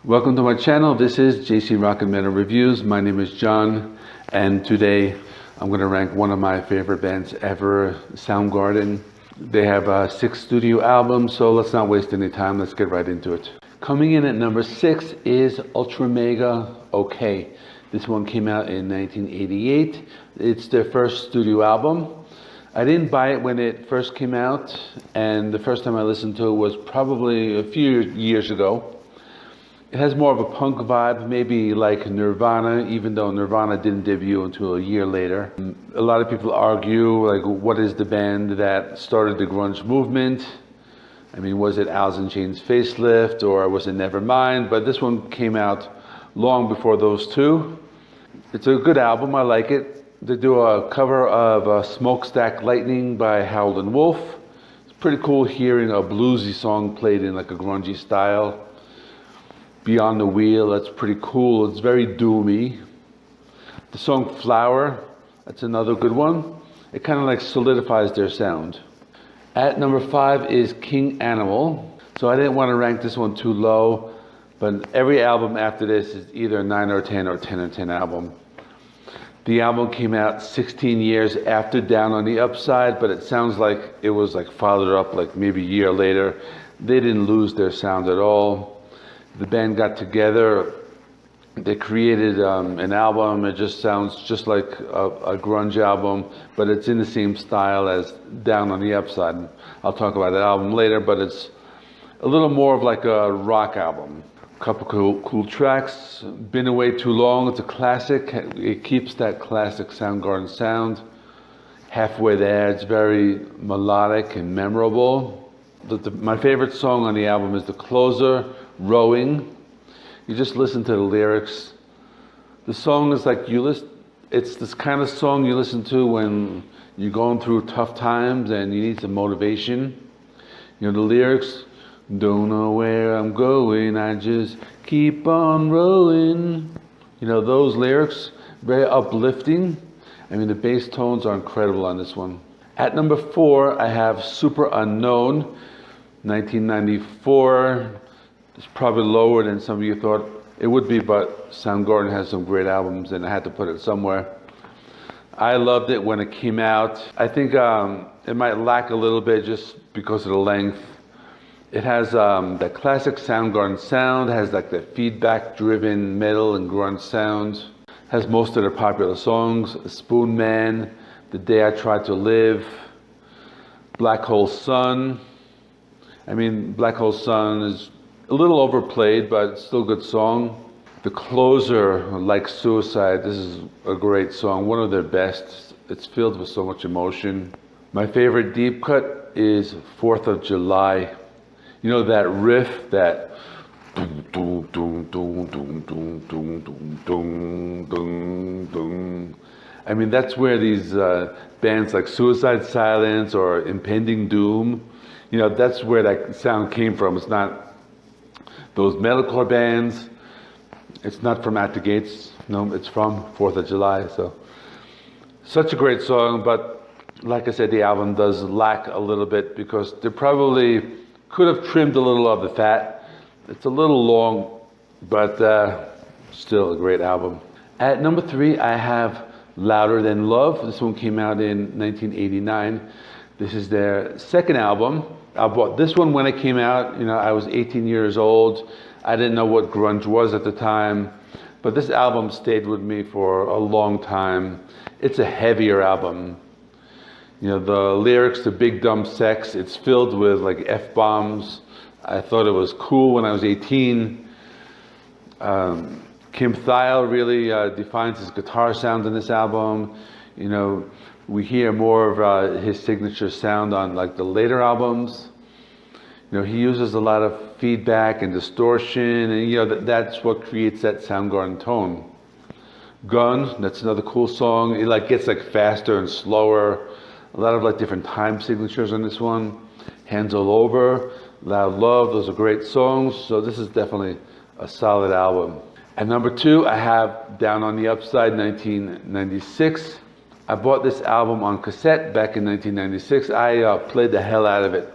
Welcome to my channel. This is JC Rocket Metal Reviews. My name is John, and today I'm going to rank one of my favorite bands ever, Soundgarden. They have 6 studio albums, so let's not waste any time. Let's get right into it. Coming in at number 6 is Ultra Mega OK. This one came out in 1988. It's their first studio album. I didn't buy it when it first came out, and the first time I listened to it was probably a few years ago. It has more of a punk vibe, maybe like Nirvana, even though Nirvana didn't debut until a year later. A lot of people argue, like, what is the band that started the grunge movement? I mean, was it Alice in Chains' Facelift, or was it Nevermind? But this one came out long before those two. It's a good album, I like it. They do a cover of Smokestack Lightning by Howlin' Wolf. It's pretty cool hearing a bluesy song played in like a grungy style. Beyond the Wheel, that's pretty cool. It's very doomy. The song Flower, that's another good one. It kind of like solidifies their sound. At number 5 is King Animal. So I didn't want to rank this one too low, but every album after this is either a 9 or 10 or 10 or 10 album. The album came out 16 years after Down on the Upside, but it sounds like it was like followed up like maybe a year later. They didn't lose their sound at all. The band got together, they created an album. It just sounds just like a grunge album, but it's in the same style as Down on the Upside. I'll talk about that album later, but it's a little more of like a rock album. A couple cool tracks. Been Away Too Long, it's a classic. It keeps that classic Soundgarden sound. Halfway There, it's very melodic and memorable. My favorite song on the album is the closer, Rowing. You just listen to the lyrics. The song is like it's this kind of song you listen to when you're going through tough times and you need some motivation. You know, the lyrics, don't know where I'm going, I just keep on rowing. You know, those lyrics, very uplifting. I mean, the bass tones are incredible on this one. At number 4, I have Superunknown, 1994. It's probably lower than some of you thought it would be, but Soundgarden has some great albums and I had to put it somewhere. I loved it when it came out. I think it might lack a little bit just because of the length. It has that classic Soundgarden sound, has like the feedback-driven metal and grunge sound. Has most of their popular songs, Spoon Man, The Day I Tried to Live, Black Hole Sun. I mean, Black Hole Sun is a little overplayed, but it's still a good song. The closer, Like Suicide, this is a great song, one of their best. It's filled with so much emotion. My favorite deep cut is 4th of July. You know that riff, that I mean, that's where these bands like Suicide Silence or Impending Doom, you know, that's where that sound came from. It's not those metalcore bands. It's not from At the Gates. No, it's from 4th of July. So, such a great song, but like I said, the album does lack a little bit because they probably could have trimmed a little of the fat. It's a little long, but still a great album. At number 3, I have Louder Than Love. This one came out in 1989. This is their second album. I bought this one when it came out. You know, I was 18 years old. I didn't know what grunge was at the time, but this album stayed with me for a long time. It's a heavier album. You know, the lyrics, the big dumb sex, it's filled with like F-bombs. I thought it was cool when I was 18. Kim Thayil really defines his guitar sound in this album. You know, we hear more of his signature sound on like the later albums. You know, he uses a lot of feedback and distortion, and you know, that's what creates that Soundgarden tone. Gun, that's another cool song. It like gets like faster and slower. A lot of like different time signatures on this one. Hands All Over, Loud Love, those are great songs. So this is definitely a solid album. At number 2, I have Down on the Upside, 1996. I bought this album on cassette back in 1996. I played the hell out of it.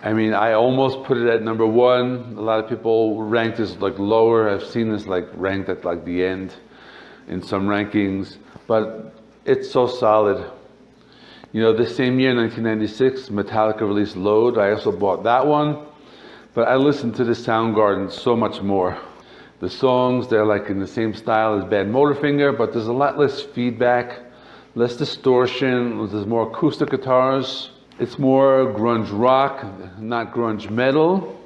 I mean, I almost put it at number one. A lot of people rank this like lower. I've seen this like ranked at like the end in some rankings, but it's so solid. You know, this same year, 1996, Metallica released Load. I also bought that one, but I listened to the Soundgarden so much more. The songs, they're like in the same style as Badmotorfinger, but there's a lot less feedback, less distortion, there's more acoustic guitars. It's more grunge rock, not grunge metal.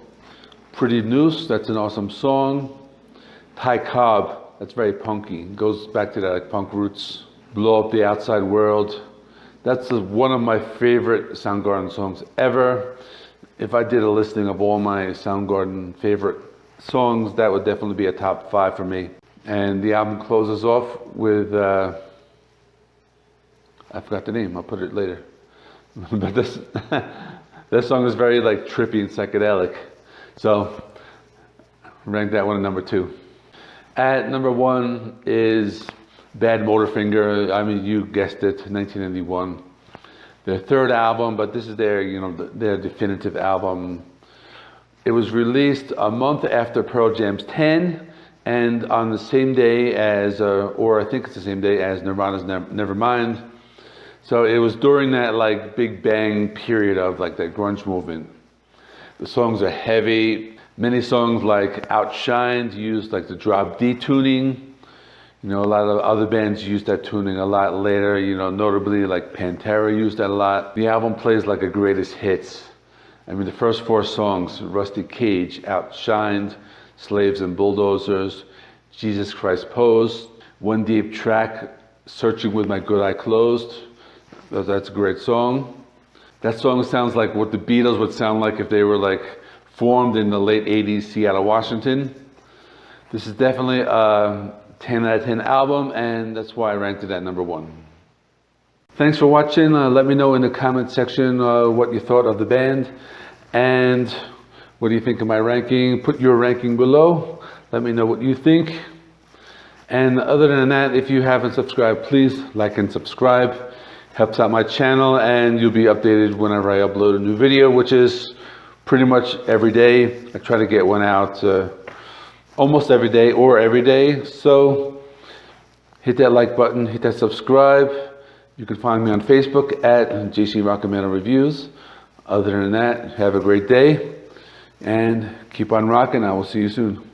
Pretty Noose, that's an awesome song. Ty Cobb, that's very punky. It goes back to the like, punk roots. Blow Up the Outside World. That's one of my favorite Soundgarden songs ever. If I did a listing of all my Soundgarden favorite songs, that would definitely be a top 5 for me. And the album closes off with, I forgot the name, I'll put it later. But this song is very like trippy and psychedelic. So rank that one at number 2. At number 1 is Badmotorfinger. I mean, you guessed it, 1991. Their third album, but this is their, you know, their definitive album. It was released a month after Pearl Jam's 10, and on the same day as, or I think it's the same day as Nirvana's Nevermind. So it was during that like big bang period of like that grunge movement. The songs are heavy. Many songs like Outshined used like the drop D tuning. You know, a lot of other bands used that tuning a lot later. You know, notably like Pantera used that a lot. The album plays like a greatest hits. I mean, the first 4 songs, Rusty Cage, Outshined, Slaves and Bulldozers, Jesus Christ Pose, One Deep Track, Searching with My Good Eye Closed. That's a great song. That song sounds like what the Beatles would sound like if they were like formed in the late 80s, Seattle, Washington. This is definitely a 10 out of 10 album, and that's why I ranked it at number 1. Thanks for watching. Let me know in the comment section what you thought of the band and what do you think of my ranking. Put your ranking below. Let me know what you think. And other than that, if you haven't subscribed, please like and subscribe. Helps out my channel, and you'll be updated whenever I upload a new video, which is pretty much every day. I try to get one out almost every day or every day. So hit that like button, hit that subscribe. You can find me on Facebook at JC Metal Reviews. Other than that, have a great day and keep on rocking. I will see you soon.